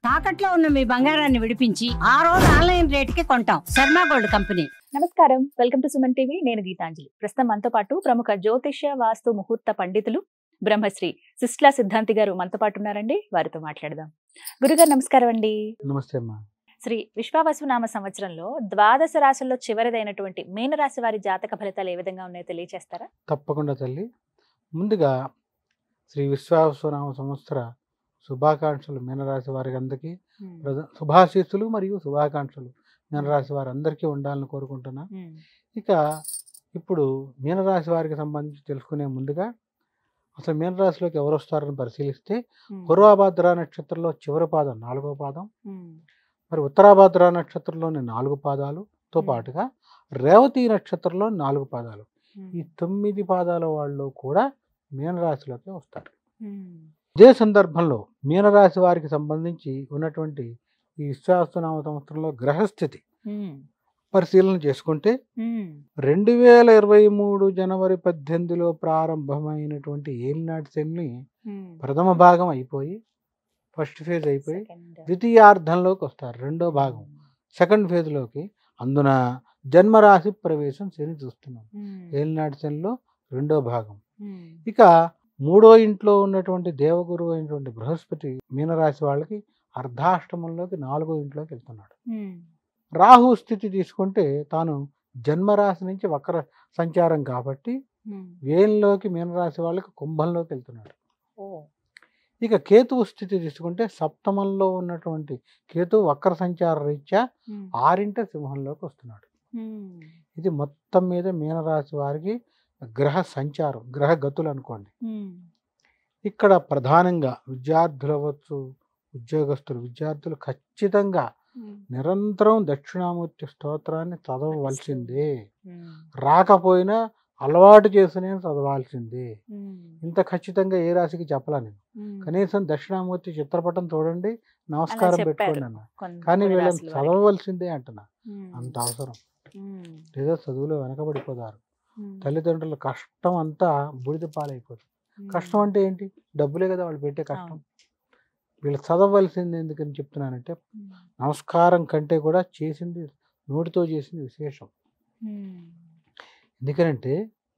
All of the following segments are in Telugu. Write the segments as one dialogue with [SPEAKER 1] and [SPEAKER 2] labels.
[SPEAKER 1] తాకట్లో ఉన్న మీ బంగారాన్ని విడిపించి ఆ రోజు ఆన్లైన్ రేటుకి కొంటాం. Sharma gold company.
[SPEAKER 2] నమస్కారం, వెల్కమ్ టు సుమన్ టీవీ. నేను గీతాంజలి. ప్రస్తుతం మనతో పాటు ప్రముఖ జ్యోతిష్య వాస్తు ముహూర్త పండితులు బ్రహ్మశ్రీ సిస్లా సిద్ధాంతి గారు మనతో పాటు ఉన్నారండి. వారితో మాట్లాడదాం. గురుగారు నమస్కారం అండి.
[SPEAKER 3] నమస్తే అమ్మా.
[SPEAKER 2] శ్రీ విశ్వావసునామ సంవత్సరంలో ద్వాదశ రాశుల్లో చివరిదైనటువంటి మీనరాశి వారి జాతక ఫలితాలు ఏ విధంగా ఉన్నాయో తెలియజేస్తారా?
[SPEAKER 3] తప్పకుండా తల్లి. ముందుగా శ్రీ విశ్వావసునామ సంవత్సర శుభాకాంక్షలు మీనరాశి వారికి అందరికీ శుభాశీస్సులు మరియు శుభాకాంక్షలు మీనరాశి వారి అందరికీ ఉండాలని కోరుకుంటున్నా. ఇక ఇప్పుడు మీనరాశి వారికి సంబంధించి తెలుసుకునే ముందుగా అసలు మీనరాశిలోకి ఎవరు వస్తారని పరిశీలిస్తే పూర్వభాద్ర నక్షత్రంలో చివరి పాదం 4వ పాదం, మరి ఉత్తరాభాద్ర నక్షత్రంలోని 4 పాదాలతో పాటుగా రేవతి నక్షత్రంలో 4 పాదాలు, ఈ 9 పాదాల వాళ్ళు కూడా మీనరాశిలోకి వస్తారు. ఇదే సందర్భంలో మీనరాశి వారికి సంబంధించి ఉన్నటువంటి ఈ విశ్వావసునామ సంవత్సరంలో గ్రహస్థితి పరిశీలన చేసుకుంటే 2023 జనవరి 18లో ప్రారంభమైనటువంటి ఏలినాటి శని ప్రథమ భాగం అయిపోయి, ఫస్ట్ ఫేజ్ అయిపోయి ద్వితీయార్థంలోకి వస్తారు, రెండో భాగం సెకండ్ ఫేజ్లోకి. అందున జన్మరాశి ప్రవేశం శని చూస్తున్నాం. ఏలినాటి శనిలో రెండో భాగం. ఇక మూడో ఇంట్లో ఉన్నటువంటి దేవగురువు అయినటువంటి బృహస్పతి మీనరాశి వాళ్ళకి అర్ధాష్టమంలోకి 4వ ఇంట్లోకి వెళ్తున్నాడు. రాహు స్థితి తీసుకుంటే తాను జన్మరాశి నుంచి వక్ర సంచారం కాబట్టి వేయంలోకి మీనరాశి వాళ్ళకి కుంభంలోకి వెళ్తున్నాడు. ఇక కేతువు స్థితి తీసుకుంటే సప్తమంలో ఉన్నటువంటి కేతువు వక్ర సంచార రీత్యా 6వ సింహంలోకి వస్తున్నాడు. ఇది మొత్తం మీద మీనరాశి వారికి గ్రహ సంచారం, గ్రహ గతులు అనుకోండి. ఇక్కడ ప్రధానంగా విద్యార్థులు అవ్వచ్చు, ఉద్యోగస్తులు, విద్యార్థులు ఖచ్చితంగా నిరంతరం దక్షిణామూర్తి స్తోత్రాన్ని చదవవలసిందే. రాకపోయినా అలవాటు చేసుకునే చదవాల్సిందే. ఇంత ఖచ్చితంగా ఏ రాశికి చెప్పలా నేను. కనీసం దక్షిణామూర్తి చిత్రపటం చూడండి, నమస్కారం పెట్టుకోండి అన్న. కానీ వీళ్ళని చదవవలసిందే అంటున్నా. అంత అవసరం. లేదా చదువులో వెనకబడిపోతారు. తల్లిదండ్రుల కష్టం అంతా బూడిద పాలైపోతుంది. కష్టం అంటే ఏంటి? డబ్బులే కదా వాళ్ళు పెట్టే కష్టం. వీళ్ళు చదవవలసింది ఎందుకని చెప్తున్నానంటే, నమస్కారం కంటే కూడా చేసింది, నోటితో చేసింది విశేషం. ఎందుకనంటే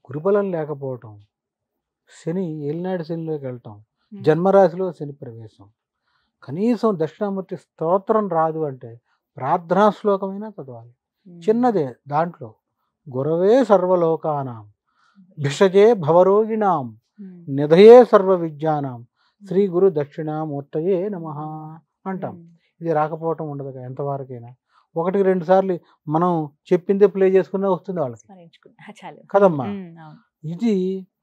[SPEAKER 3] గురుబలం లేకపోవటం, శని ఏలినాటి శనిలోకి వెళ్ళటం, జన్మరాశిలో శని ప్రవేశం. కనీసం దక్షిణామూర్తి స్తోత్రం రాదు అంటే ప్రార్థనా శ్లోకమైనా చదవాలి. చిన్నదే. దాంట్లో గురవే సర్వలోకానాం భిషజే భవరోగిణాం నిధయే సర్వ విద్యానాం శ్రీ గురు దక్షిణామూర్తయే నమః అంటాం. ఇది రాకపోవటం ఉండదు ఎంతవరకైనా. 1-2 సార్లు మనం చెప్పిందే ప్లే చేసుకున్నా వస్తుంది వాళ్ళకి కదమ్మా. ఇది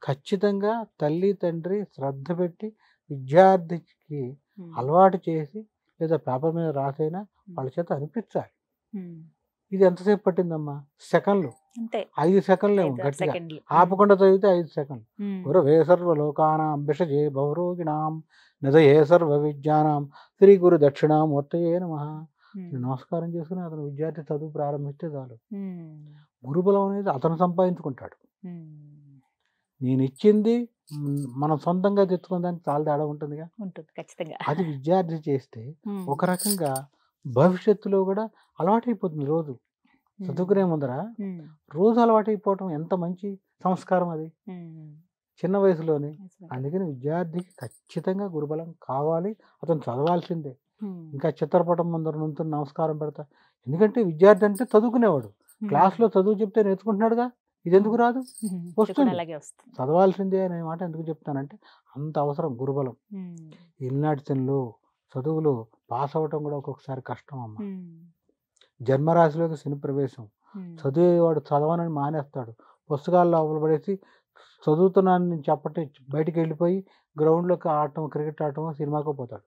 [SPEAKER 3] ఖచ్చితంగా తల్లి తండ్రి శ్రద్ధ పెట్టి విద్యార్థికి అలవాటు చేసి లేదా పేపర్ మీద రాసైనా వాళ్ళ చేత అనిపించాలి. ఇది ఎంతసేపు పట్టిందమ్మా? సెకండ్లు, 5 సెకండ్లు. గట్టిగా ఆపకుండా చదివితే 5 సెకండ్లు. గురవే సర్వలోకానాం భిషజే భవరోగిణాం నిధయే సర్వ విద్యానాం శ్రీ గురు దక్షిణామూర్తయే నమః. నమస్కారం చేసుకుని అతను విద్యార్థి చదువు ప్రారంభిస్తే చాలు. గురుబలం అనేది అతను సంపాదించుకుంటాడు. నేను ఇచ్చింది మనం సొంతంగా తెచ్చుకున్న దానికి చాలా తేడా ఉంటుందిగా. అది విద్యార్థి చేస్తే ఒక రకంగా భవిష్యత్తులో కూడా అలవాటైపోతుంది. రోజు చదువుకునే ముందర రోజు అలవాటైపోవటం ఎంత మంచి సంస్కారం అది చిన్న వయసులోనే. అందుకని విద్యార్థికి ఖచ్చితంగా గురుబలం కావాలి, అతను చదవాల్సిందే. ఇంకా చిత్రపటం ముందర నుంచి నమస్కారం పెడతా. ఎందుకంటే విద్యార్థి అంటే చదువుకునేవాడు, క్లాస్లో చదువు చెప్తే నేర్చుకుంటున్నాడుగా. ఇది ఎందుకు రాదు? వస్తుంది, చదవాల్సిందే అనే మాట ఎందుకు చెప్తానంటే అంత అవసరం గురుబలం. ఈనాటి శనిలో చదువులో పాస్ అవ్వటం కూడా ఒక్కొక్కసారి కష్టం అమ్మ. జన్మరాశిలోకి శని ప్రవేశం. చదివేవాడు చదవనని మానేస్తాడు, పుస్తకాల్లో అవలబడేసి చదువుతున్నాను నేను చెప్పటే బయటికి వెళ్ళిపోయి గ్రౌండ్లోకి ఆడటం, క్రికెట్ ఆడటం, సినిమాకు పోతాడు.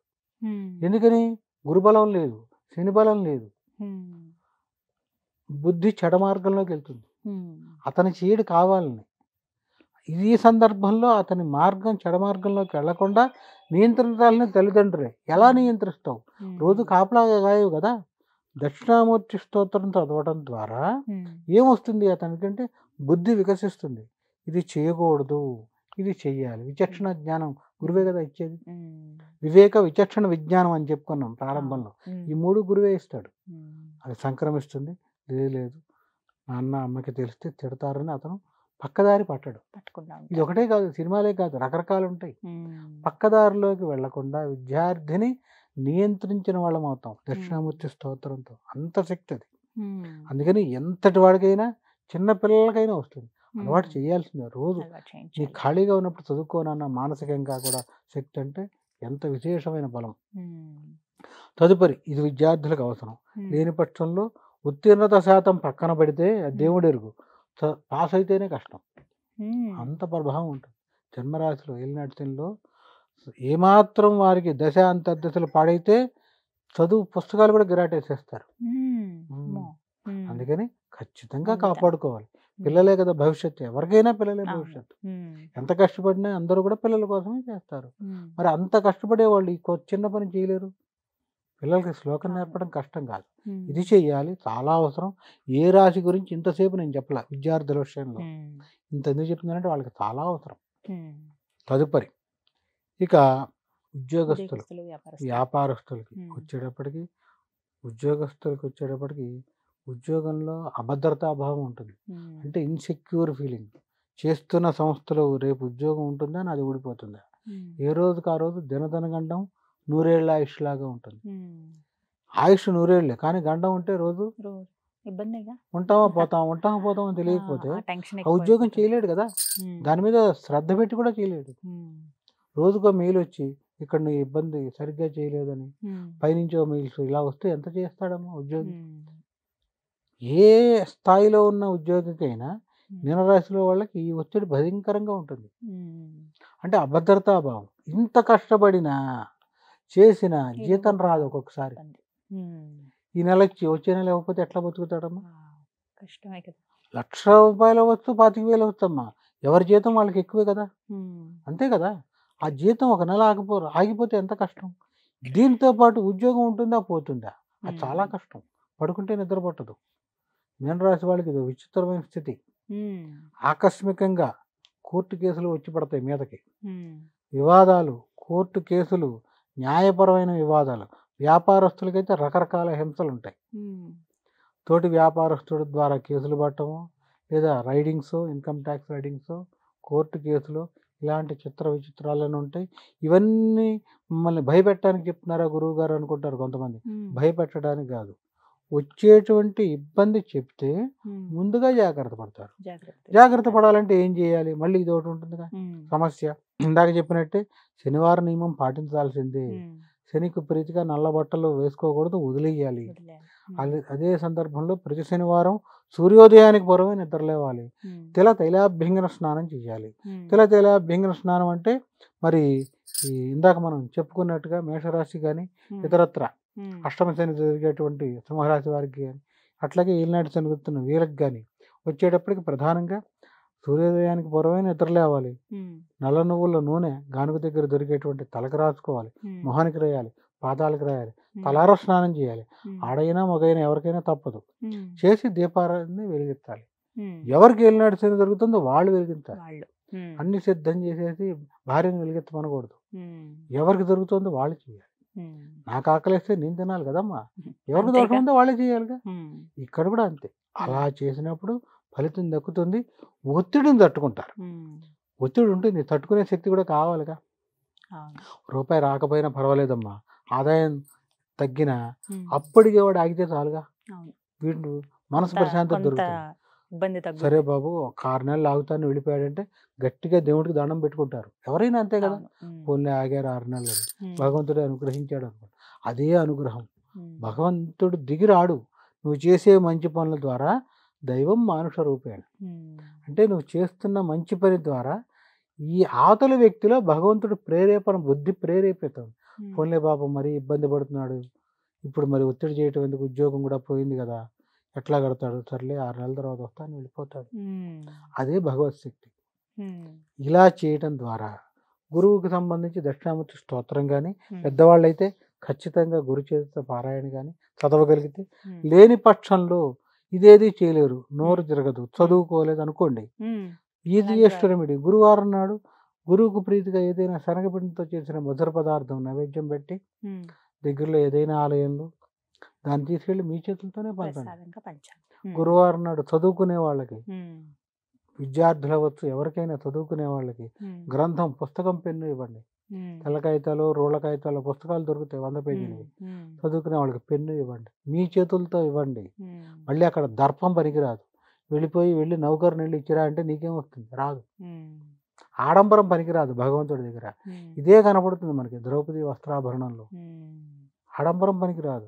[SPEAKER 3] ఎందుకని? గురుబలం లేదు, శని బలం లేదు. బుద్ధి చెడ మార్గంలోకి వెళ్తుంది. అతని చీడు కావాలని. ఈ సందర్భంలో అతని మార్గం చెడ మార్గంలోకి వెళ్లకుండా నియంత్రించాలని తల్లిదండ్రులే. ఎలా నియంత్రిస్తావు? రోజు కాపలాగా గాయవు కదా. దక్షిణామూర్తి స్తోత్రం చదవడం ద్వారా ఏమొస్తుంది అతనికంటే బుద్ధి వికసిస్తుంది. ఇది చేయకూడదు, ఇది చెయ్యాలి. విచక్షణ జ్ఞానం గురువే కదా ఇచ్చేది. వివేక విచక్షణ విజ్ఞానం అని చెప్పుకున్నాం ప్రారంభంలో. ఈ 3 గురువే ఇస్తాడు. అది సంక్రమిస్తుంది. లేదు నాన్న అమ్మకి తెలిస్తే తిడతారని అతను పక్కదారి పట్టడు. ఇది ఒకటే కాదు, సినిమాలే కాదు, రకరకాలు ఉంటాయి. పక్కదారిలోకి వెళ్లకుండా విద్యార్థిని నియంత్రించిన వాళ్ళం అవుతాం దక్షిణామూర్తి స్తోత్రంతో. అంత శక్తి అది. అందుకని ఎంతటి వాడికైనా చిన్న పిల్లలకైనా వస్తుంది. అలవాటు చేయాల్సిందే. రోజు నీ ఖాళీగా ఉన్నప్పుడు చదువుకోనన్న మానసికంగా కూడా శక్తి అంటే ఎంత విశేషమైన బలం. తదుపరి ఇది విద్యార్థులకు అవసరం. లేని పక్షంలో ఉత్తీర్ణత శాతం పక్కన పెడితే దేవుడు ఎరుగు, పాస్ అయితేనే కష్టం. అంత ప్రభావం ఉంటుంది. జన్మరాశిలో ఏలినాటిలో ఏమాత్రం వారికి దశ అంతర్దశలు పాడైతే చదువు పుస్తకాలు కూడా గిరాటేసేస్తారు. అందుకని ఖచ్చితంగా కాపాడుకోవాలి. పిల్లలే కదా భవిష్యత్తు. ఎవరికైనా పిల్లలే భవిష్యత్తు. ఎంత కష్టపడినా అందరూ కూడా పిల్లల కోసమే చేస్తారు. మరి అంత కష్టపడే వాళ్ళు ఈ చిన్న పని చేయలేరు. పిల్లలకి శ్లోకం నేర్పడం కష్టం కాదు, ఇది చెయ్యాలి, చాలా అవసరం. ఏ రాశి గురించి ఇంతసేపు నేను చెప్పలే విద్యార్థుల విషయంలో. ఇంత ఎందుకు చెప్తున్నానంటే వాళ్ళకి చాలా అవసరం. తదుపరి ఇక ఉద్యోగస్తులు, వ్యాపారస్తులకి వచ్చేటప్పటికి ఉద్యోగంలో అభద్రతాభావం ఉంటుంది. అంటే ఇన్సెక్యూర్ ఫీలింగ్. చేస్తున్న సంస్థలో రేపు ఉద్యోగం ఉంటుందా, నాది ఊడిపోతుందా. ఏ రోజుకి ఆ రోజు దినదనగండం 100 ఏళ్ల ఆయుష్ లాగా ఉంటుంది. ఆయుష్ 100 ఏళ్లే, కానీ గండం ఉంటే రోజు ఉంటామా పోతామా అని తెలియకపోతే ఆ ఉద్యోగం చేయలేడు కదా. దాని మీద శ్రద్ధ పెట్టి కూడా చేయలేడు. రోజుకో మెయిల్ వచ్చి ఇక్కడ నీ ఇబ్బంది సరిగ్గా చేయలేదని పైనుంచో మెయిల్స్ ఇలా వస్తే ఎంత చేస్తాడమ్మా ఉద్యోగి. ఏ స్థాయిలో ఉన్న ఉద్యోగికైనా మీనరాశిలో వాళ్ళకి ఈ ఒత్తిడి భయంకరంగా ఉంటుంది. అంటే అభద్రతాభావం. ఇంత కష్టపడినా చేసిన జీతం రాదు ఒక్కొక్కసారి. ఈ నెల వచ్చే నెల ఇవ్వకపోతే ఎట్లా బతుకుతాడమ్మా.
[SPEAKER 2] కష్టమే కదా.
[SPEAKER 3] ₹1,00,000 అవ్వచ్చు, 25,000 అవచ్చమ్మా. ఎవరి జీతం వాళ్ళకి ఎక్కువే కదా. అంతే కదా. ఆ జీతం ఒక నెల ఆగిపోతే ఎంత కష్టం. దీంతో పాటు ఉద్యోగం ఉంటుందా పోతుందా, అది చాలా కష్టం. పడుకుంటే నిద్ర పట్టదు. మీనరాశి వాళ్ళకి ఇది విచిత్రమైన స్థితి. ఆకస్మికంగా కోర్టు కేసులు వచ్చి పడతాయి మీదకి. వివాదాలు, కోర్టు కేసులు, న్యాయపరమైన వివాదాలు. వ్యాపారస్తులకైతే రకరకాల హింసలు ఉంటాయి. తోటి వ్యాపారస్తుడి ద్వారా కేసులు పట్టము, లేదా raidings, income tax raidings, court కేసులు, ఇలాంటి చిత్ర విచిత్రాలను ఉంటాయి. ఇవన్నీ మిమ్మల్ని భయపెట్టడానికి చెప్తున్నారా గురువు గారు అనుకుంటారు కొంతమంది. భయపెట్టడానికి కాదు, వచ్చేటువంటి ఇబ్బంది చెప్తే ముందుగా జాగ్రత్త పడతారు. జాగ్రత్త పడాలంటే ఏం చేయాలి, మళ్ళీ ఇది ఒకటి ఉంటుందిగా సమస్య. ఇందాక చెప్పినట్టే శనివారం నియమం పాటించాల్సిందే. శనికి ప్రీతిగా నల్ల బట్టలు వేసుకోకూడదు, వదిలేయాలి. అదే సందర్భంలో ప్రతి శనివారం సూర్యోదయానికి పూర్వమే నిద్రలేవాలి. తైలాభ్యంగన స్నానం చేయాలి. తైలాభ్యంగన స్నానం అంటే మరి ఇందాక మనం చెప్పుకున్నట్టుగా మేషరాశి కానీ ఇతరత్ర అష్టమ శని జరిగేటువంటి సింహరాశి వారికి కానీ, అట్లాగే ఈనాటి శని గుర్తున్న వీళ్ళకి కానీ వచ్చేటప్పటికి ప్రధానంగా సూర్యోదయానికి పూర్వమే నిద్రలేవాలి. నల్ల నువ్వుల నూనె గానుగ దగ్గర దొరికేటువంటి తలకు రాసుకోవాలి, మొహానికి రాయాలి, పాదాలకు రాయాలి, తలార స్నానం చేయాలి. ఆడైనా మగైనా ఎవరికైనా తప్పదు. చేసి దీపారాన్ని వెలిగించాలి. ఎవరికి ఏలినాటి శని జరుగుతుందో వాళ్ళు వెలిగించాలి. అన్ని సిద్ధం చేసేసి భార్యను వెలిగించమనకూడదు. ఎవరికి దొరుకుతుందో వాళ్ళు చేయాలి. నాకు ఆకలిస్తే నేను తినాలి కదమ్మా, ఎవరికి దోషం ఉందో వాళ్ళే చేయాలిగా. ఇక్కడ కూడా అంతే. అలా చేసినప్పుడు ఫలితం దక్కుతుంది. ఒత్తిడిని తట్టుకుంటారు. ఒత్తిడి ఉంటుంది, తట్టుకునే శక్తి కూడా కావాలిగా. రూపాయి రాకపోయినా పర్వాలేదమ్మా, ఆదాయం తగ్గిన అప్పటికే వాడు ఆగితే చాలుగా. వీడు మనసు ప్రశాంతత దొరుకుతుంది. సరే బాబు ఒక 6 నెలలు ఆగుతాను వెళ్ళిపోయాడంటే గట్టిగా దేవుడికి దండం పెట్టుకుంటారు. ఎవరైనా అంతే కదా. పోన్లే ఆగారు 6 నెలలు, భగవంతుడు అనుగ్రహించాడు అనుకో. అదే అనుగ్రహం. భగవంతుడు దిగిరాడు. నువ్వు చేసే మంచి పనుల ద్వారా దైవం మానుష రూపేణ. అంటే నువ్వు చేస్తున్న మంచి పని ద్వారా ఈ ఆతల వ్యక్తిలో భగవంతుడు ప్రేరేపణ, బుద్ధి ప్రేరేపితం. పోన్లే బాబు మరీ ఇబ్బంది పడుతున్నాడు, ఇప్పుడు మరి ఒత్తిడి చేయటం ఎందుకు, ఉద్యోగం కూడా పోయింది కదా, ఎట్లా కడతాడు, సర్లే 6 నెలల తర్వాత వస్తాను వెళ్ళిపోతాడు. అదే భగవత్ శక్తి. ఇలా చేయటం ద్వారా గురువుకి సంబంధించి దక్షిణామూర్తి స్తోత్రం కానీ, పెద్దవాళ్ళు అయితే ఖచ్చితంగా గురు చరిత్ర పారాయణ కానీ చదవగలిగితే, లేని పక్షంలో ఇదేది చేయలేరు, నోరు తిరగదు, చదువుకోలేదు అనుకోండి, ఈజియెస్ట్ రెమెడీ గురువారం నాడు గురువుకు ప్రీతిగా ఏదైనా శనగపిండితో చేసిన మధుర పదార్థం నైవేద్యం పెట్టి దగ్గరలో ఏదైనా ఆలయంలో దాన్ని తీసుకెళ్ళి మీ చేతులతోనే పంచండి.
[SPEAKER 2] ప్రసాదంగా పంచాలి.
[SPEAKER 3] గురువారం నాడు చదువుకునే వాళ్ళకి, విద్యార్థులు అవ్వచ్చు, ఎవరికైనా చదువుకునే వాళ్ళకి గ్రంథం, పుస్తకం, పెన్ను ఇవ్వండి. తెల్ల కాగితాలు, రోళ్ళ కాగితాలు, పుస్తకాలు దొరుకుతాయి 100 పేజీలు. చదువుకునే వాళ్ళకి పెన్ను ఇవ్వండి, మీ చేతులతో ఇవ్వండి. మళ్ళీ అక్కడ దర్పం పనికిరాదు. వెళ్ళి నౌకరుని వెళ్ళి ఇచ్చిరా అంటే నీకేం వస్తుంది? రాదు. ఆడంబరం పనికిరాదు భగవంతుడి దగ్గర. ఇదే కనపడుతుంది మనకి ద్రౌపది వస్త్రాభరణంలో. ఆడంబరం పనికిరాదు.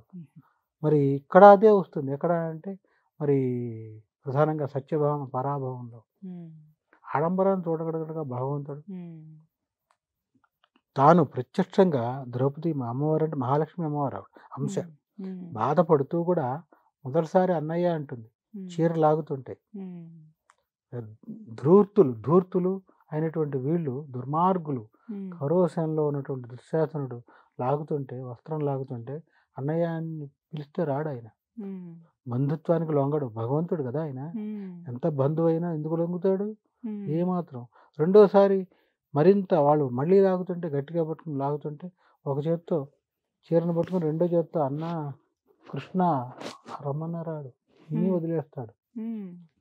[SPEAKER 3] మరి ఇక్కడ అదే వస్తుంది. ఎక్కడ అంటే మరి ప్రధానంగా సత్యభావం పరాభవంలో ఆడంబరాన్ని చూడగలగడగా భగవంతుడు తాను ప్రత్యక్షంగా ద్రౌపది మా అమ్మవారు అంటే మహాలక్ష్మి అమ్మవారు అంశ బాధపడుతూ కూడా మొదటిసారి అన్నయ్య అంటుంది చీర లాగుతుంటే. ధూర్తులు అయినటువంటి వీళ్ళు దుర్మార్గులు కరోశంలో ఉన్నటువంటి దుశ్శాసనుడు లాగుతుంటే, వస్త్రం లాగుతుంటే అన్నయ్య అని పిలిస్తే రాడు ఆయన. బంధుత్వానికి లొంగడు, భగవంతుడు కదా ఆయన. ఎంత బంధువు అయినా ఎందుకు లొంగుతాడు? ఏమాత్రం. రెండోసారి మరింత వాళ్ళు మళ్ళీ లాగుతుంటే, గట్టిగా పట్టుకుని లాగుతుంటే ఒక చేత్తో చీరను పట్టుకుని రెండో చేత్తో అన్న కృష్ణ రమ్మన్న రాడు, ఇని వదిలేస్తాడు.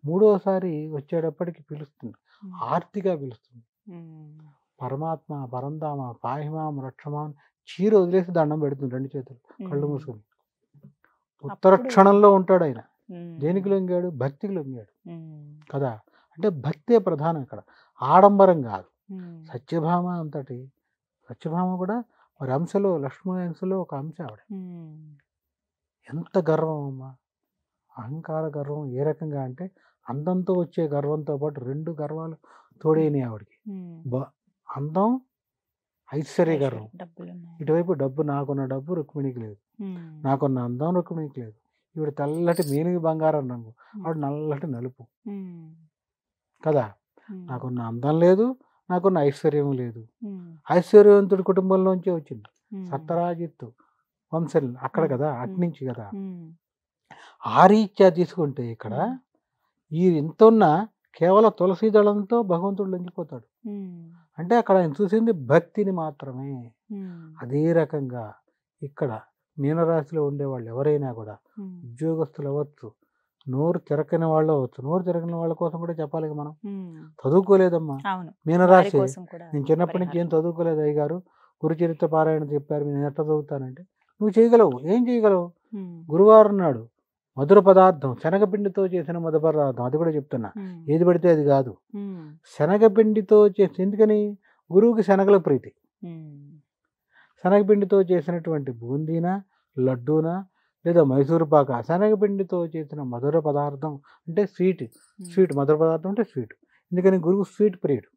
[SPEAKER 3] మూడోసారి వచ్చేటప్పటికి పిలుస్తుంది, ఆర్తిగా పిలుస్తుంది. పరమాత్మ పరంధామ పాహిమాం రక్షమాం చీర వదిలేసి దండం పెడుతుంది రెండు చేతులు కళ్ళు మూసుకొని. ఉత్తర క్షణంలో ఉంటాడు ఆయన. దేనికి లొంగాడు? భక్తికి లొంగాడు కదా. అంటే భక్తే ప్రధానం ఇక్కడ, ఆడంబరం కాదు. సత్యభామ అంతటి సత్యభామ కూడా మరి అంశలో, లక్ష్మీ అంశలో ఒక అంశ ఆవిడ. ఎంత గర్వం అమ్మా, అహంకార గర్వం. ఏ రకంగా అంటే అందంతో వచ్చే గర్వంతో పాటు రెండు గర్వాలు తోడైనాయి ఆవిడకి. అందం, ఐశ్వర్య గర్వం. ఇటువైపు డబ్బు, నాకున్న డబ్బు రుక్మిణికి లేదు, నాకున్న అందం రుక్మిణికి లేదు. ఈవిడ తెల్లటి మేనిగి బంగారం రంగు, ఆవిడ నల్లటి నలుపు కదా. నాకున్న అందం లేదు, నాకున్న ఐశ్వర్యం లేదు. ఐశ్వర్యవంతుడి కుటుంబంలోంచే వచ్చింది, సత్తరాజిత్తు వంశం అక్కడ కదా, అట్నుంచి కదా. ఆ రీత్యా తీసుకుంటే ఇక్కడ ఈ ఇంత ఉన్న కేవలం తులసి దళంతో భగవంతుడు లొంగిపోతాడు. అంటే అక్కడ ఆయన చూసింది భక్తిని మాత్రమే. అదే రకంగా ఇక్కడ మీనరాశిలో ఉండేవాళ్ళు ఎవరైనా కూడా, ఉద్యోగస్తులు అవ్వచ్చు, నోరు తిరగని వాళ్ళు అవ్వచ్చు. నోరు తిరగని వాళ్ళ కోసం కూడా చెప్పాలి మనం. చదువుకోలేదమ్మా మీనరాశి, నేను చిన్నప్పటి నుంచి ఏం చదువుకోలేదు అయ్యగారు, గురుచరిత్ర పారాయణ చెప్పారు, నేను ఎట్లా చదువుతానంటే నువ్వు చేయగలవు. ఏం చేయగలవు? గురువారం నాడు మధుర పదార్థం, శనగపిండితో చేసిన మధుర పదార్థం, అది కూడా చెప్తున్నా, ఏది పడితే అది కాదు. శనగపిండితో చేసి, ఎందుకని? గురువుకి శనగల ప్రీతి. శనగపిండితో చేసినటువంటి బూందీనా, లడ్డూనా, లేదా మైసూరు పాక, శనగపిండితో చేసిన మధుర పదార్థం అంటే స్వీట్ మధుర పదార్థం అంటే స్వీట్. ఎందుకని? గురువు స్వీట్ ప్రియుడు.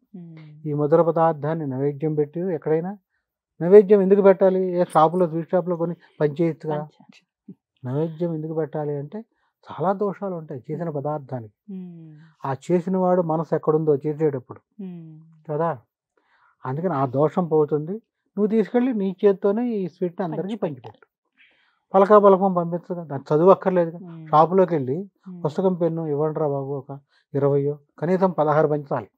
[SPEAKER 3] ఈ మధుర పదార్థాన్ని నైవేద్యం పెట్టి, ఎక్కడైనా నైవేద్యం ఎందుకు పెట్టాలి? ఏ షాపులో, స్వీట్ షాప్లో కొని పనిచేయచ్చుగా. నైవేద్యం ఎందుకు పెట్టాలి అంటే చాలా దోషాలు ఉంటాయి చేసిన పదార్థానికి. ఆ చేసిన వాడు మనసు ఎక్కడుందో చేసేటప్పుడు కదా. అందుకని ఆ దోషం పోతుంది. నువ్వు తీసుకెళ్ళి నీ చేత్తోనే ఈ స్వీట్ని అందరికీ పంచిపెట్టు. పలకం పంపించగా, దానికి చదువు అక్కర్లేదు. షాపులోకి వెళ్ళి పుస్తకం, పెన్ను ఇవ్వండి రా బాబు, ఒక 20 కనీసం 16 పంచాలి.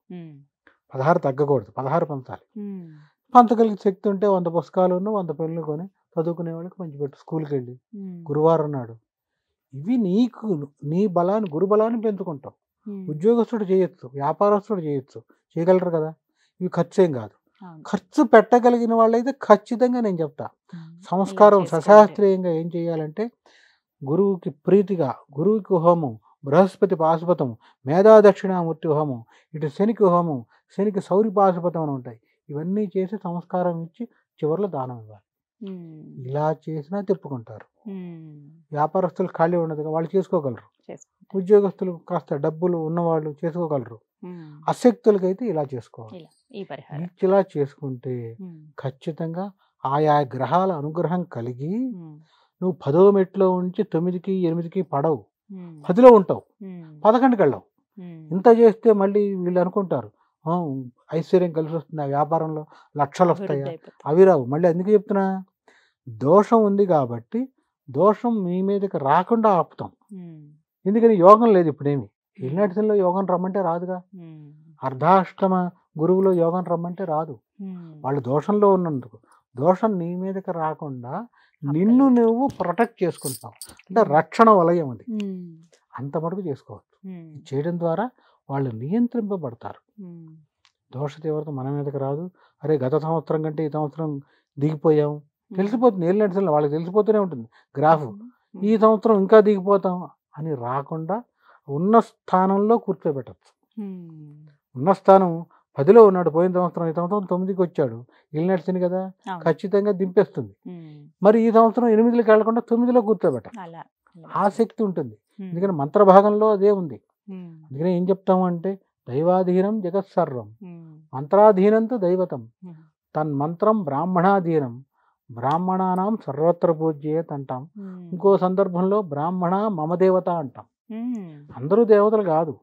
[SPEAKER 3] 16 తగ్గకూడదు, 16 పంచాలి. పంచగలిగే శక్తి ఉంటే 100 పుస్తకాలు 100 పెన్నులు కొని చదువుకునే వాళ్ళకి పంచిపెట్టు. స్కూల్కి వెళ్ళి గురువారం నాడు. ఇవి నీకు నీ బలాన్ని, గురు బలాన్ని పెంచుకుంటావు. ఉద్యోగస్తుడు చేయొచ్చు, వ్యాపారస్తుడు చేయొచ్చు, చేయగలరు కదా. ఇవి ఖర్చు ఏం కాదు. ఖర్చు పెట్టగలిగిన వాళ్ళైతే ఖచ్చితంగా నేను చెప్తా, సంస్కారం సశాస్త్రీయంగా ఏం చేయాలంటే, గురువుకి ప్రీతిగా గురువుకి హోమం, బృహస్పతి పాశుపతం, మేధా దక్షిణామూర్తి హోమం, ఇటు శనికి హోమం, శనికి సౌరి పాశుపతం అని ఉంటాయి. ఇవన్నీ చేసి సంస్కారం ఇచ్చి చివరిలో దానం ఇవ్వాలి. ఇలా చేసినా తిప్పుకుంటారు. వ్యాపారస్తులు ఖాళీ ఉండదు, వాళ్ళు చేసుకోగలరు. ఉద్యోగస్తులు కాస్త డబ్బులు ఉన్నవాళ్ళు చేసుకోగలరు. అశక్తులకైతే ఇలా చేసుకోవాలి. ఇలా చేసుకుంటే ఖచ్చితంగా ఆయా గ్రహాల అనుగ్రహం కలిగి నువ్వు 10వ మెట్లో ఉంచి 9కి 8కి పడవు, 10లో ఉంటావు, 11కి వెళ్ళవు. ఇంత చేస్తే మళ్ళీ వీళ్ళు అనుకుంటారు ఐశ్వర్యం కలిసి వస్తుంది, ఆ వ్యాపారంలో లక్షలు వస్తాయా? అవి రావు. మళ్ళీ అందుకే చెప్తున్నా, దోషం ఉంది కాబట్టి దోషం మీ మీదకి రాకుండా ఆపుతాం. ఎందుకని? యోగం లేదు ఇప్పుడేమి. ఏలినాటిలో యోగం రమ్మంటే రాదుగా. అర్ధాష్టమ గురువులో యోగం రమ్మంటే రాదు. వాళ్ళు దోషంలో ఉన్నందుకు దోషం నీ మీదకి రాకుండా నిన్ను నువ్వు ప్రొటెక్ట్ చేసుకుంటావు. అంటే రక్షణ వలయం అది. అంత మటుకు చేసుకోవచ్చు. చేయడం ద్వారా వాళ్ళు నియంత్రింపబడతారు. దోష తీవ్రత మన మీదకి రాదు. అరే గత సంవత్సరం కంటే ఈ సంవత్సరం దిగిపోయాం తెలిసిపోతుంది. ఏళ్ళు నడిచిన వాళ్ళకి తెలిసిపోతూనే ఉంటుంది గ్రాఫ్. ఈ సంవత్సరం ఇంకా దిగిపోతాం అని రాకుండా ఉన్న స్థానంలో కూర్చోబెట్టచ్చు. ఉన్న స్థానం 10లో ఉన్నాడు పోయిన సంవత్సరం, ఈ సంవత్సరం 9కి వచ్చాడు, ఏళ్ళు నడిచింది కదా, ఖచ్చితంగా దింపేస్తుంది. మరి ఈ సంవత్సరం 8లోకి వెళ్లకుండా 9లో కూర్చోబెట్టాలి. ఆ శక్తి ఉంటుంది. ఎందుకంటే మంత్రభాగంలో అదే ఉంది. అందుకని ఏం చెప్తాము అంటే దైవాధీనం జగత్సర్వం మంత్రాధీనంతో దైవతం తన్మంత్రం బ్రాహ్మణాధీనం బ్రాహ్మణానాం సర్వత్ర పూజ్యేత్ అంటాం. ఇంకో సందర్భంలో బ్రాహ్మణ మమ దేవత అంటాం. అందరూ దేవతలు కాదు.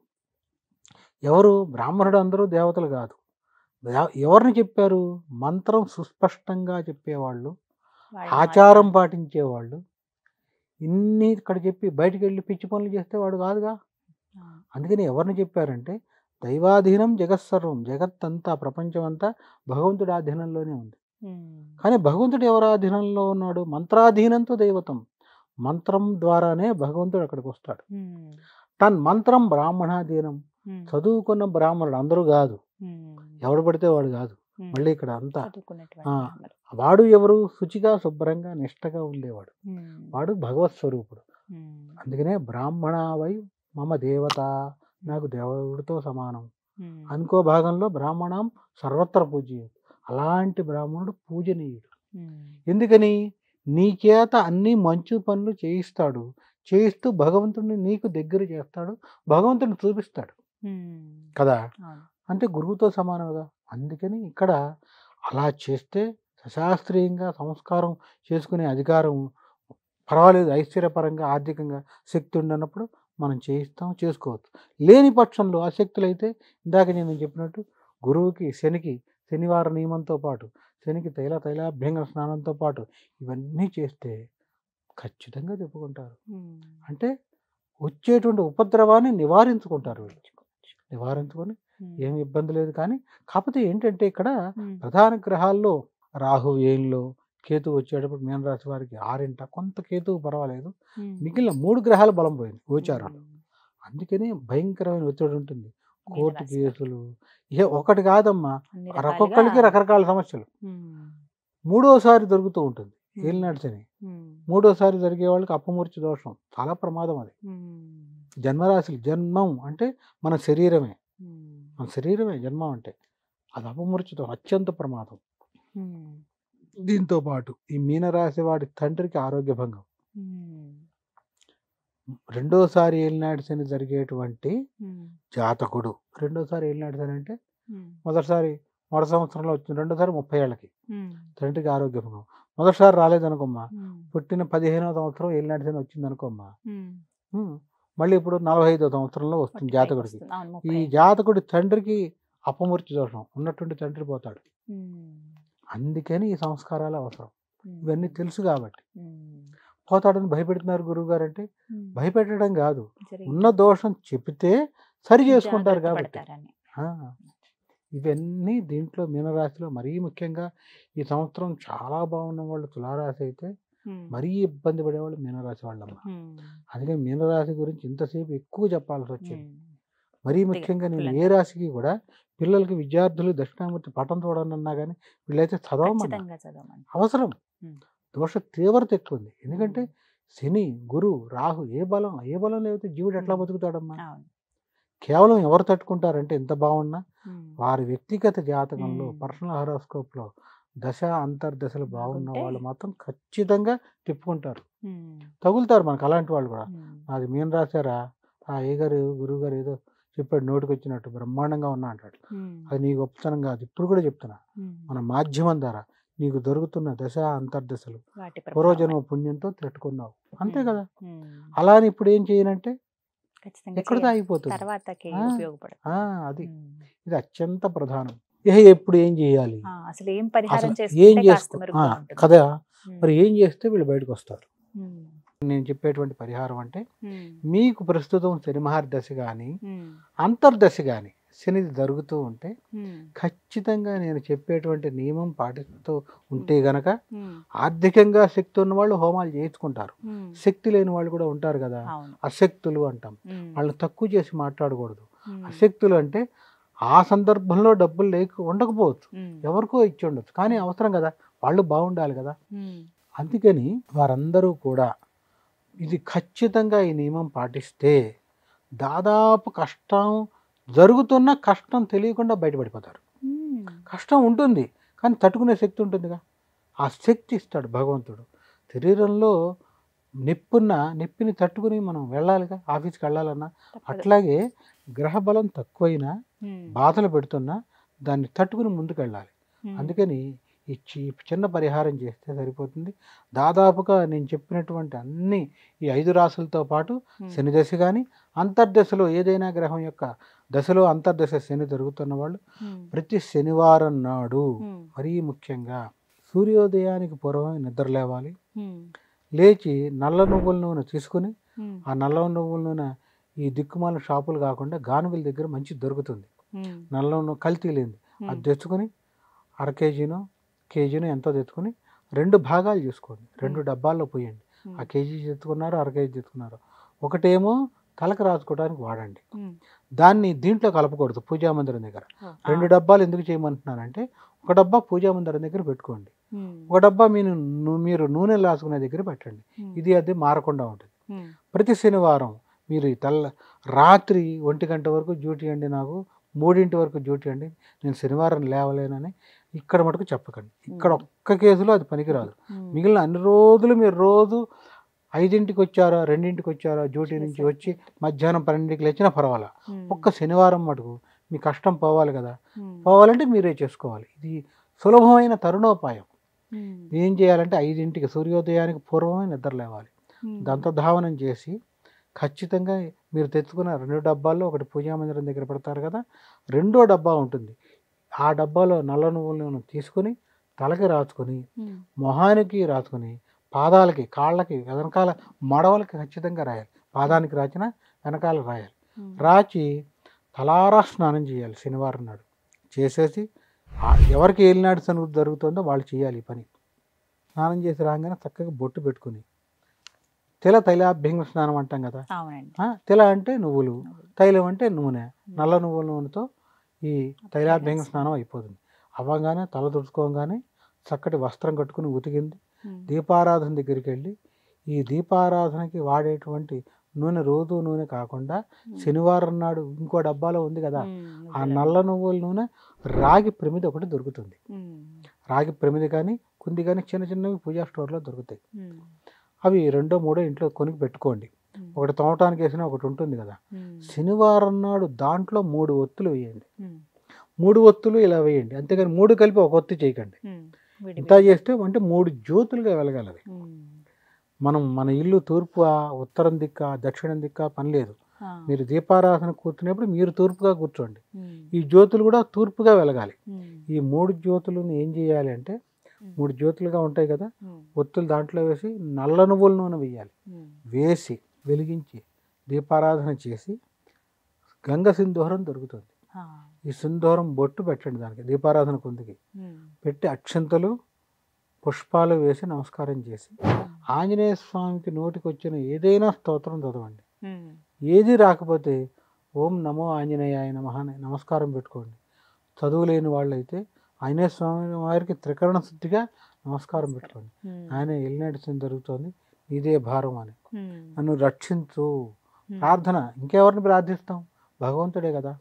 [SPEAKER 3] ఎవరు బ్రాహ్మణుడు అందరూ దేవతలు కాదు. ఎవరిని చెప్పారు? మంత్రం సుస్పష్టంగా చెప్పేవాళ్ళు, ఆచారం పాటించేవాళ్ళు. ఇన్ని ఇక్కడ చెప్పి బయటికి వెళ్ళి పిచ్చి పనులు చేస్తే వాడు కాదుగా. అందుకని ఎవరిని చెప్పారంటే దైవాధీనం జగత్సర్వం, జగత్తంతా ప్రపంచం అంతా భగవంతుడి ఆధీనంలోనే ఉంది. కానీ భగవంతుడు ఎవరి ఆధీనంలో ఉన్నాడు? మంత్రాధీనంతో దైవతం. మంత్రం ద్వారానే భగవంతుడు అక్కడికి వస్తాడు. మంత్రం బ్రాహ్మణాధీనం. చదువుకున్న బ్రాహ్మణుడు అందరూ కాదు, ఎవడు పడితే వాడు కాదు. మళ్ళీ ఇక్కడ అంతా వాడు ఎవరు? శుచిగా శుభ్రంగా నిష్టగా ఉండేవాడు, వాడు భగవత్ స్వరూపుడు. అందుకనే బ్రాహ్మణ వై మమ దేవత, నాకు దేవుడితో సమానం. అనుకో భాగంలో బ్రాహ్మణం సర్వత్ర పూజ్యం. అలాంటి బ్రాహ్మణుడు పూజనీయుడు. ఎందుకని? నీ చేత అన్ని మంచి పనులు చేయిస్తాడు. చేయిస్తూ భగవంతుడిని నీకు దగ్గర చేస్తాడు, భగవంతుడిని చూపిస్తాడు కదా. అంటే గురువుతో సమానం కదా. అందుకని ఇక్కడ అలా చేస్తే సశాస్త్రీయంగా సంస్కారం చేసుకునే అధికారం పర్వాలేదు. ఐశ్వర్యపరంగా ఆర్థికంగా శక్తి ఉండనప్పుడు మనం చేయిస్తాం, చేసుకోవచ్చు. లేని పక్షంలో ఆసక్తులు అయితే ఇందాక నేను చెప్పినట్టు గురువుకి శనికి శనివార నియమంతో పాటు శనికి తైలాభ్యంగన స్నానంతో పాటు ఇవన్నీ చేస్తే ఖచ్చితంగా చెప్పుకుంటారు. అంటే వచ్చేటువంటి ఉపద్రవాన్ని నివారించుకుంటారు. వీళ్ళు నివారించుకొని ఏమి ఇబ్బంది లేదు. కానీ కాకపోతే ఏంటంటే ఇక్కడ ప్రధాన గ్రహాల్లో రాహు ఏళ్ళలో, కేతు వచ్చేటప్పుడు మీనరాశి వారికి 6 కొంత కేతువు పర్వాలేదు, మిగిలిన 3 గ్రహాల బలం పోయింది గోచారాలు. అందుకని భయంకరమైన ఒత్తిడి ఉంటుంది. కోర్టు కేసులు ఒకటి కాదమ్మా, ఒక్కొక్కరికి రకరకాల సమస్యలు. 3వసారి దొరుకుతూ ఉంటుంది ఏలినాటి శని. 3వసారి జరిగే వాళ్ళకి అపమూర్చి దోషం, చాలా ప్రమాదం అది. జన్మరాశులు, జన్మం అంటే మన శరీరమే, మన శరీరమే జన్మం అంటే అది అపమూర్చితో అత్యంత ప్రమాదం. దీంతో పాటు ఈ మీనరాశి వాడి తండ్రికి ఆరోగ్య భంగం. 2వసారి ఏలినాటి శని జరిగేటువంటి జాతకుడు, 2వసారి ఏలినాటి శని అంటే మొదటి సంవత్సరంలో వచ్చింది, 2వసారి 30 ఏళ్ళకి తండ్రికి ఆరోగ్య భంగం. మొదటిసారి రాలేదనుకోమ్మా, పుట్టిన 15వ సంవత్సరం ఏలినాటి శని వచ్చింది అనుకోమ్మా, మళ్ళీ ఇప్పుడు 45వ సంవత్సరంలో వస్తుంది జాతకుడికి. ఈ జాతకుడి తండ్రికి అపమూర్చి దోషం ఉన్నటువంటి తండ్రి పోతాడు. అందుకని ఈ సంస్కారాలు అవసరం. ఇవన్నీ తెలుసు కాబట్టి పోతాడని భయపెడుతున్నారు గురువు గారు. అంటే భయపెట్టడం కాదు, ఉన్న దోషం చెబితే సరి చేసుకుంటారు కాబట్టి. ఇవన్నీ దీంట్లో మీనరాశిలో మరీ ముఖ్యంగా ఈ సంవత్సరం చాలా బాగున్న వాళ్ళు తులారాశి అయితే మరీ ఇబ్బంది పడేవాళ్ళు మీనరాశి వాళ్ళమ్మ. అందుకని మీనరాశి గురించి ఇంతసేపు ఎక్కువ చెప్పాల్సి వచ్చింది. మరీ ముఖ్యంగా నేను ఏ రాశికి కూడా పిల్లలకి, విద్యార్థులు దక్షిణామూర్తి పటం చూడని అన్నా కానీ వీళ్ళైతే చదవమని అవసరం. దోష తీవ్రత ఎక్కువ ఉంది. ఎందుకంటే శని, గురు, రాహు ఏ బలం లేకపోతే జీవుడు ఎట్లా బతుకుతాడమ్మా? కేవలం ఎవరు తట్టుకుంటారంటే ఎంత బాగున్నా వారి వ్యక్తిగత జాతకంలో, పర్సనల్ హారోస్కోప్లో దశ అంతర్దశలు బాగున్న వాళ్ళు మాత్రం ఖచ్చితంగా తిప్పుకుంటారు, తగులుతారు మనకు. అలాంటి వాళ్ళు కూడా నాది మీన రాశారా, ఏ గారు గురువు గారు ఏదో చెప్పాడు నోటికి వచ్చినట్టు బ్రహ్మాండంగా ఉన్నా అంటాడు. అది నీ గొప్పతనం కాదు. ఇప్పుడు కూడా చెప్తున్నా, మన మాధ్యమం ద్వారా నీకు దొరుకుతున్న దశ అంతర్దశలు పూర్వజన్మ పుణ్యంతో తట్టుకున్నావు, అంతే కదా. అలా అని ఇప్పుడు ఏం చేయనంటే ఎక్కడితో ఆగిపోతుంది. అది ఇది అత్యంత ప్రధానం. ఎప్పుడు ఏం చేయాలి, ఏం చేస్తా కదా, మరి ఏం చేస్తే వీళ్ళు బయటకు వస్తారు. నేను చెప్పేటువంటి పరిహారం అంటే మీకు ప్రస్తుతం శని మహర్దశ కానీ అంతర్దశ కానీ శనిది జరుగుతూ ఉంటే ఖచ్చితంగా నేను చెప్పేటువంటి నియమం పాటిస్తూ ఉంటే గనక ఆర్థికంగా శక్తి ఉన్న వాళ్ళు హోమాలు చేయించుకుంటారు. శక్తి లేని వాళ్ళు కూడా ఉంటారు కదా, అశక్తులు అంటాం. వాళ్ళని తక్కువ చేసి మాట్లాడకూడదు. అశక్తులు అంటే ఆ సందర్భంలో డబ్బులు ఉండకపోవచ్చు, ఎవరికో ఇచ్చి ఉండొచ్చు, కానీ అవసరం కదా, వాళ్ళు బాగుండాలి కదా. అందుకని వారందరూ కూడా ఇది ఖచ్చితంగా ఈ నియమం పాటిస్తే దాదాపు కష్టం జరుగుతున్న కష్టం తెలియకుండా బయటపడిపోతారు. కష్టం ఉంటుంది కానీ తట్టుకునే శక్తి ఉంటుందిగా, ఆ శక్తి ఇస్తాడు భగవంతుడు. శరీరంలో నొప్పిని తట్టుకుని మనం వెళ్ళాలిగా, ఆఫీస్కి వెళ్ళాలన్నా. అట్లాగే గ్రహబలం తక్కువైనా బాధలు పెడుతున్నా దాన్ని తట్టుకుని ముందుకు వెళ్ళాలి. అందుకని ఈ చిన్న పరిహారం చేస్తే సరిపోతుంది. దాదాపుగా నేను చెప్పినటువంటి అన్ని ఈ 5 రాసులతో పాటు శని దశ కానీ అంతర్దశలో ఏదైనా గ్రహం యొక్క దశలో అంతర్దశ శని జరుగుతున్న వాళ్ళు ప్రతి శనివారం నాడు మరీ ముఖ్యంగా సూర్యోదయానికి పూర్వమే నిద్ర లేవాలి. లేచి నల్ల నువ్వుల నూనె తీసుకుని, ఆ నల్ల నువ్వుల నూనె ఈ దిక్కుమాల షాపులు కాకుండా గానుగుల దగ్గర మంచి దొరుకుతుంది, నల్ల నూనె కల్తీ లేనిది. అది తెచ్చుకొని అర కేజీనో కేజీనో ఎంతో తెచ్చుకొని 2 భాగాలు చేసుకోండి, 2 డబ్బాల్లో పోయండి. ఆ కేజీ తెచ్చుకున్నారు, అర కేజీ తెచ్చుకున్నారు. ఒకటేమో తలకు రాసుకోవడానికి వాడండి, దాన్ని దీంట్లో కలపకూడదు. పూజా మందిరం దగ్గర 2 డబ్బాలు ఎందుకు చేయమంటున్నానంటే, ఒక డబ్బా పూజా మందిరం దగ్గర పెట్టుకోండి, ఒక డబ్బా మీరు నూనె రాసుకునే దగ్గర పెట్టండి. ఇది అది మారకుండా ఉంటుంది. ప్రతి శనివారం మీరు రాత్రి 1 గంట వరకు డ్యూటీ అండి, నాకు 3 వరకు డ్యూటీ అండి, నేను శనివారం లేవలేనని ఇక్కడ మటుకు చెప్పకండి. ఇక్కడ ఒక్క కేసులో అది పనికిరాదు. మిగిలిన అన్ని రోజులు మీరు రోజు 5ంటికి వచ్చారో 2ంటికి వచ్చారో డ్యూటీ నుంచి వచ్చి మధ్యాహ్నం 12కి లేచినా పర్వాలా, ఒక్క శనివారం మటుకు మీ కష్టం పోవాలి కదా. పోవాలంటే మీరే చేసుకోవాలి. ఇది సులభమైన తరుణోపాయం. ఏం చేయాలంటే 5ంటికి సూర్యోదయానికి పూర్వమే నిద్ర లేవాలి. దంతధావనం చేసి ఖచ్చితంగా మీరు తెచ్చుకున్న 2 డబ్బాల్లో ఒకటి పూజా మందిరం దగ్గర పెడతారు కదా, 2వ డబ్బా ఉంటుంది. ఆ డబ్బాలో నల్ల నువ్వులను తీసుకుని తలకి రాసుకొని, మొహానికి రాసుకొని, పాదాలకి, కాళ్ళకి, వెనకాల మడవలకి ఖచ్చితంగా రాయాలి. పాదానికి రాసిన వెనకాల రాయాలి. రాచి తలారా స్నానం చేయాలి శనివారం నాడు. చేసేసి ఎవరికి ఏలినాడు శని జరుగుతుందో వాళ్ళు చేయాలి ఈ పని. స్నానం చేసి రాగానే చక్కగా బొట్టు పెట్టుకుని, తైలాభ్యంగ స్నానం అంటాం కదా. తెల అంటే నువ్వులు, తైలం అంటే నూనె, నల్ల నువ్వుల నూనెతో ఈ తైలాభ్యంగ స్నానం అయిపోతుంది. అవ్వగానే తల తుడుచుకోగానే చక్కటి వస్త్రం కట్టుకుని ఉతికింది దీపారాధన దగ్గరికి వెళ్ళి, ఈ దీపారాధనకి వాడేటువంటి నూనె రోజు నూనె కాకుండా శనివారం నాడు ఇంకో డబ్బాలో ఉంది కదా, ఆ నల్ల నువ్వుల నూనె రాగి ప్రమిది ఒకటి దొరుకుతుంది. రాగి ప్రమిది కానీ కుంది కానీ చిన్న చిన్నవి పూజా స్టోర్లో దొరుకుతాయి. అవి 2, 3 ఇంట్లో కొనికి పెట్టుకోండి. ఒకటి తోమటానికి వేసిన ఒకటి ఉంటుంది కదా. శనివారం నాడు దాంట్లో 3 ఒత్తులు వేయండి. 3 ఒత్తులు ఇలా వేయండి, అంతేగాని 3 కలిపి ఒక ఒత్తి చేయకండి. ఇంత చేస్తే అంటే 3 జ్యోతులుగా వెలగాలి. మన ఇల్లు తూర్పు, ఉత్తరం దిక్క, దక్షిణం దిక్క పని లేదు. మీరు దీపారాధన కూర్చునేప్పుడు మీరు తూర్పుగా కూర్చోండి. ఈ జ్యోతులు కూడా తూర్పుగా వెలగాలి. ఈ 3 జ్యోతులను ఏం చేయాలి అంటే, 3 జ్యోతులుగా ఉంటాయి కదా, ఒత్తులు దాంట్లో వేసి నల్ల నువ్వుల నూనె వేయాలి. వేసి వెలిగించి దీపారాధన చేసి గంగ సింధూరం దొరుకుతుంది. ఈ సింధూరం బొట్టు పెట్టండి దానికి, దీపారాధన కుందికి పెట్టి అక్షంతలు పుష్పాలు వేసి నమస్కారం చేసి ఆంజనేయ స్వామికి నోటికి వచ్చిన ఏదైనా స్తోత్రం చదవండి. ఏది రాకపోతే ఓం నమో ఆంజనేయాయ నమః నమస్కారం పెట్టుకోండి. చదువు లేని వాళ్ళైతే ఆంజనేయ స్వామి వారికి త్రికరణ శుద్ధిగా నమస్కారం పెట్టుకోండి. ఆయన ఎల్లినడిసిన జరుగుతోంది, ఇదే భారం అని, నన్ను రక్షించు. ప్రార్థన ఇంకెవరిని ప్రార్థిస్తాం, భగవంతుడే కదా.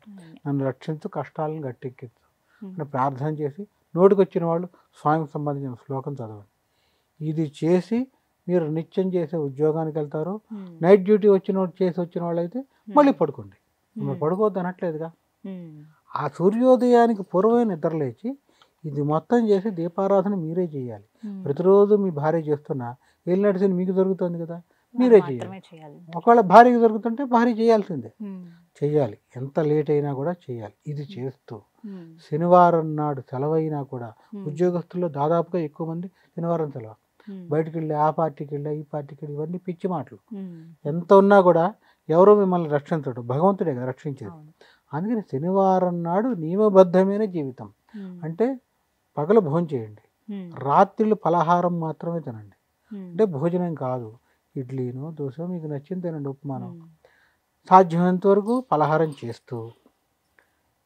[SPEAKER 3] నన్ను రక్షించు, కష్టాలను గట్టెక్కించు అని ప్రార్థన చేసి నోటికి వచ్చిన వాళ్ళు స్వామికి సంబంధించిన శ్లోకం చదవండి. ఇది చేసి మీరు నిత్యం చేసే ఉద్యోగానికి వెళ్తారు. నైట్ డ్యూటీ వచ్చిన వాళ్ళు అయితే మళ్ళీ పడుకోండి. పడుకోవద్దు అనట్లేదుగా. ఆ సూర్యోదయానికి పూర్వమే నిద్ర లేచి ఇది మొత్తం చేసి దీపారాధన మీరే చేయాలి. ప్రతిరోజు మీ భార్య చేస్తున్నా ఏలినాటి శని మీకు జరుగుతుంది కదా, మీరే చేయాలి. ఒకవేళ భార్యకి జరుగుతుంటే భార్య చేయాల్సిందే, చెయ్యాలి. ఎంత లేట్ అయినా కూడా చేయాలి. ఇది చేస్తూ శనివారం నాడు సెలవైనా కూడా, ఉద్యోగస్తుల్లో దాదాపుగా ఎక్కువ మంది శనివారం సెలవు, బయటికి వెళ్ళి ఆ పార్టీకి వెళ్ళి ఈ పార్టీకి వెళ్ళి, ఇవన్నీ పిచ్చి మాటలు. ఎంత ఉన్నా కూడా ఎవరో మిమ్మల్ని రక్షించడు, భగవంతుడే కదా రక్షించేది. అందుకని శనివారం నాడు నియమబద్ధమైన జీవితం. అంటే పగలు భోజనం చేయండి, రాత్రిళ్ళు పలహారం మాత్రమే తినండి. అంటే భోజనం కాదు, ఇడ్లీనో దోశ మీకు నచ్చింది తినండి, ఉప్మానో. సాధ్యమైనంత వరకు పలహారం చేస్తూ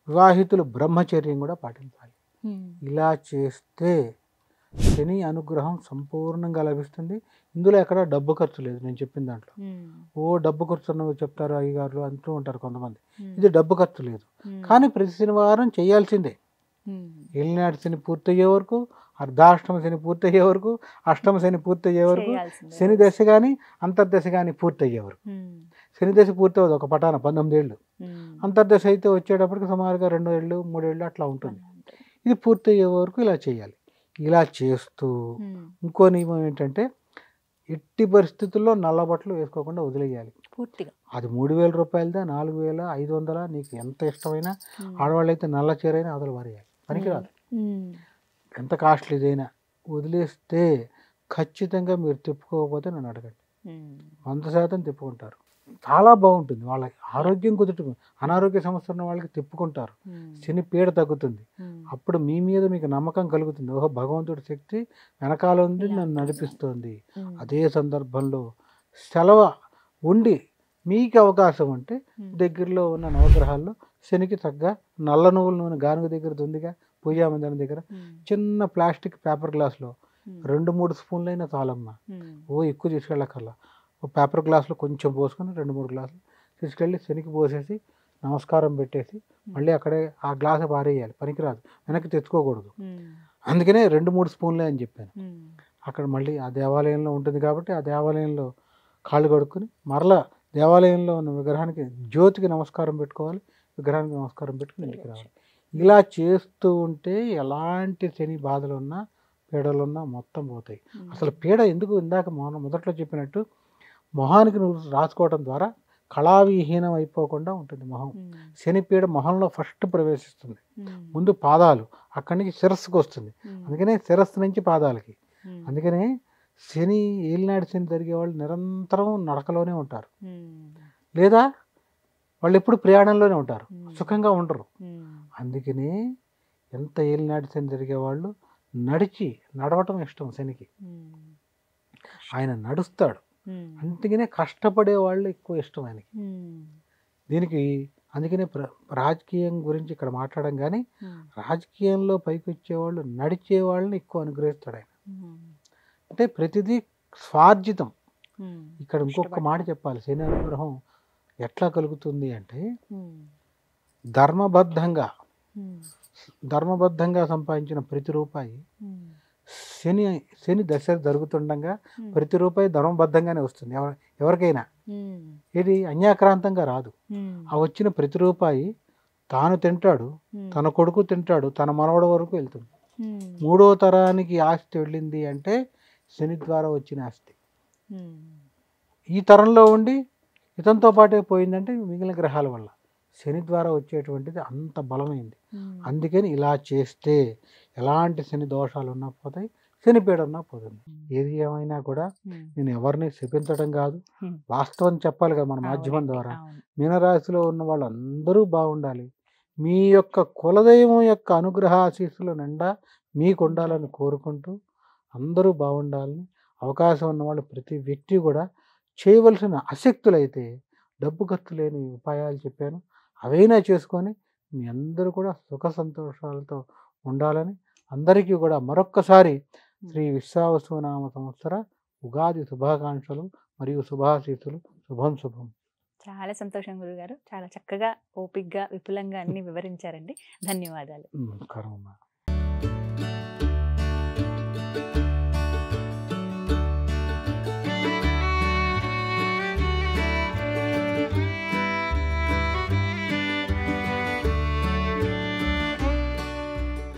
[SPEAKER 3] వివాహితులు బ్రహ్మచర్యం కూడా పాటించాలి. ఇలా చేస్తే శని అనుగ్రహం సంపూర్ణంగా లభిస్తుంది. ఇందులో ఎక్కడ డబ్బు ఖర్చు లేదు. నేను చెప్పిన దాంట్లో డబ్బు ఖర్చు అన్నవి చెప్తారు అయ్యగారులు అంటూ ఉంటారు కొంతమంది. ఇది డబ్బు ఖర్చు లేదు, కానీ ప్రతి శనివారం చేయాల్సిందే. ఏలినాటి శని పూర్తయ్యే వరకు, అర్ధాష్టమ శని పూర్తయ్యే వరకు, అష్టమ శని పూర్తయ్యే వరకు, శని దశ కానీ అంతర్దశ కానీ పూర్తయ్యే వరకు. శని దశ పూర్తవుతుంది ఒక పటాన 19 ఏళ్ళు, అంతర్దశ అయితే వచ్చేటప్పటికి సుమారుగా 2 ఏళ్ళు 3 ఏళ్ళు అట్లా ఉంటుంది. ఇది పూర్తయ్యే వరకు ఇలా చేయాలి. ఇలా చేస్తూ ఇంకో నియమం ఏంటంటే ఎట్టి పరిస్థితుల్లో నల్ల బట్టలు వేసుకోకుండా వదిలేయాలి
[SPEAKER 2] పూర్తిగా.
[SPEAKER 3] అది 3,000 రూపాయలదా 4,500 నీకు ఎంత ఇష్టమైనా, ఆడవాళ్ళు అయితే నల్ల చీరైనా అదలు వారేయాలి, పనికిరాదు. ఎంత కాస్ట్లీదైనా వదిలేస్తే ఖచ్చితంగా మీరు తిప్పుకోకపోతే నన్ను అడగండి, 100% తిప్పుకుంటారు. చాలా బాగుంటుంది, వాళ్ళకి ఆరోగ్యం కుదురుతుంది. అనారోగ్య సమస్య ఉన్న వాళ్ళకి తిప్పుకుంటారు, శని పీడ తగ్గుతుంది. అప్పుడు మీ మీద మీకు నమ్మకం కలుగుతుంది, ఓహో భగవంతుడి శక్తి వెనకాల ఉంది, నన్ను నడిపిస్తుంది. అదే సందర్భంలో సెలవు ఉండి మీకు అవకాశం ఉంటే దగ్గరలో ఉన్న నవగ్రహాల్లో శనికి తగ్గ నల్ల నువ్వుల నూనె గానుగ దగ్గర ఉందిగా, పూజా మందిరం దగ్గర చిన్న ప్లాస్టిక్ పేపర్ గ్లాస్లో 2-3 స్పూన్లైనా చాలమ్మా, ఎక్కువ తీసుకెళ్ళకల్లా. ఒక పేపర్ గ్లాసులో కొంచెం పోసుకొని 2-3 గ్లాసులు తీసుకెళ్ళి శనికి పోసేసి నమస్కారం పెట్టేసి మళ్ళీ అక్కడే ఆ గ్లాసు పారేయాలి, పనికిరాదు, వెనక్కి తెచ్చుకోకూడదు. అందుకనే 2-3 స్పూన్లే అని చెప్పాను. అక్కడ మళ్ళీ ఆ దేవాలయంలో ఉంటుంది కాబట్టి ఆ దేవాలయంలో కాళ్ళు కడుక్కొని మరలా దేవాలయంలో ఉన్న విగ్రహానికి జ్యోతికి నమస్కారం పెట్టుకోవాలి, విగ్రహానికి నమస్కారం పెట్టుకుని ఇంటికి రావాలి. ఇలా చేస్తూ ఉంటే ఎలాంటి శని బాధలున్నా పీడలున్నా మొత్తం పోతాయి. అసలు పీడ ఎందుకు, ఇందాక మొదట్లో చెప్పినట్టు మొహానికి నువ్వు రాసుకోవడం ద్వారా కళావిహీనం అయిపోకుండా ఉంటుంది మొహం. శని పీడ మొహంలో ఫస్ట్ ప్రవేశిస్తుంది, ముందు పాదాలు, అక్కడి నుంచి శిరస్సుకు వస్తుంది. అందుకనే శిరస్సు నుంచి పాదాలకి. అందుకనే శని ఏలినాడు శని జరిగే వాళ్ళు నిరంతరం నడకలోనే ఉంటారు, లేదా వాళ్ళు ఎప్పుడు ప్రయాణంలోనే ఉంటారు, సుఖంగా ఉండరు. అందుకనే ఎంత ఏలినాడు శని జరిగే వాళ్ళు నడవటం ఇష్టం శనికి, ఆయన నడుస్తాడు. అందుకనే కష్టపడే వాళ్ళు ఎక్కువ ఇష్టం ఆయనకి. దీనికి అందుకనే రాజకీయం గురించి ఇక్కడ మాట్లాడడం, కానీ రాజకీయంలో పైకి వచ్చేవాళ్ళు నడిచే వాళ్ళని ఎక్కువ అనుగ్రహిస్తాడు ఆయన. అంటే ప్రతిదీ స్వార్జితం. ఇక్కడ ఇంకొక మాట చెప్పాలి, శని అనుగ్రహం ఎట్లా కలుగుతుంది అంటే ధర్మబద్ధంగా సంపాదించిన ప్రతి రూపాయి శని దశ జరుగుతుండగా ప్రతి రూపాయి ధర్మబద్ధంగానే వస్తుంది ఎవరికైనా. ఇది అన్యాక్రాంతంగా రాదు. ఆ వచ్చిన ప్రతి రూపాయి తాను తింటాడు, తన కొడుకు తింటాడు, తన మనవడ వరకు వెళ్తుంది. 3వ తరానికి ఆస్తి వెళ్ళింది అంటే శని ద్వారా వచ్చిన ఆస్తి. ఈ తరంలో ఉండి ఇతనితో పాటే పోయిందంటే మిగిలిన గ్రహాల వల్ల. శని ద్వారా వచ్చేటువంటిది అంత బలమైంది. అందుకని ఇలా చేస్తే ఎలాంటి శని దోషాలు ఉన్నా పోతాయి, శని పీడ ఉన్నా పోతుంది. ఏది ఏమైనా కూడా నేను ఎవరిని శపించడం కాదు, వాస్తవం చెప్పాలి కదా మన మాధ్యమం ద్వారా. మీనరాశిలో ఉన్న వాళ్ళందరూ బాగుండాలి, మీ యొక్క కులదైవం యొక్క అనుగ్రహ ఆశీస్సులు నిండా మీకు ఉండాలని కోరుకుంటూ అందరూ బాగుండాలని, అవకాశం ఉన్న వాళ్ళు ప్రతి వ్యక్తి కూడా చేయవలసిన ఆసక్తులైతే డబ్బు ఖర్చు లేని ఉపాయాలు చెప్పాను, అవైనా చేసుకొని మీ అందరూ కూడా సుఖ సంతోషాలతో ఉండాలని అందరికీ కూడా మరొక్కసారి శ్రీ విశ్వావసునామ సంవత్సర ఉగాది శుభాకాంక్షలు మరియు శుభాశీస్సులు. శుభం.
[SPEAKER 2] చాలా సంతోషం గురుగారు, చాలా చక్కగా ఓపికగా విపులంగా అన్ని వివరించారండి. ధన్యవాదాలు.
[SPEAKER 3] నమస్కారం అమ్మా.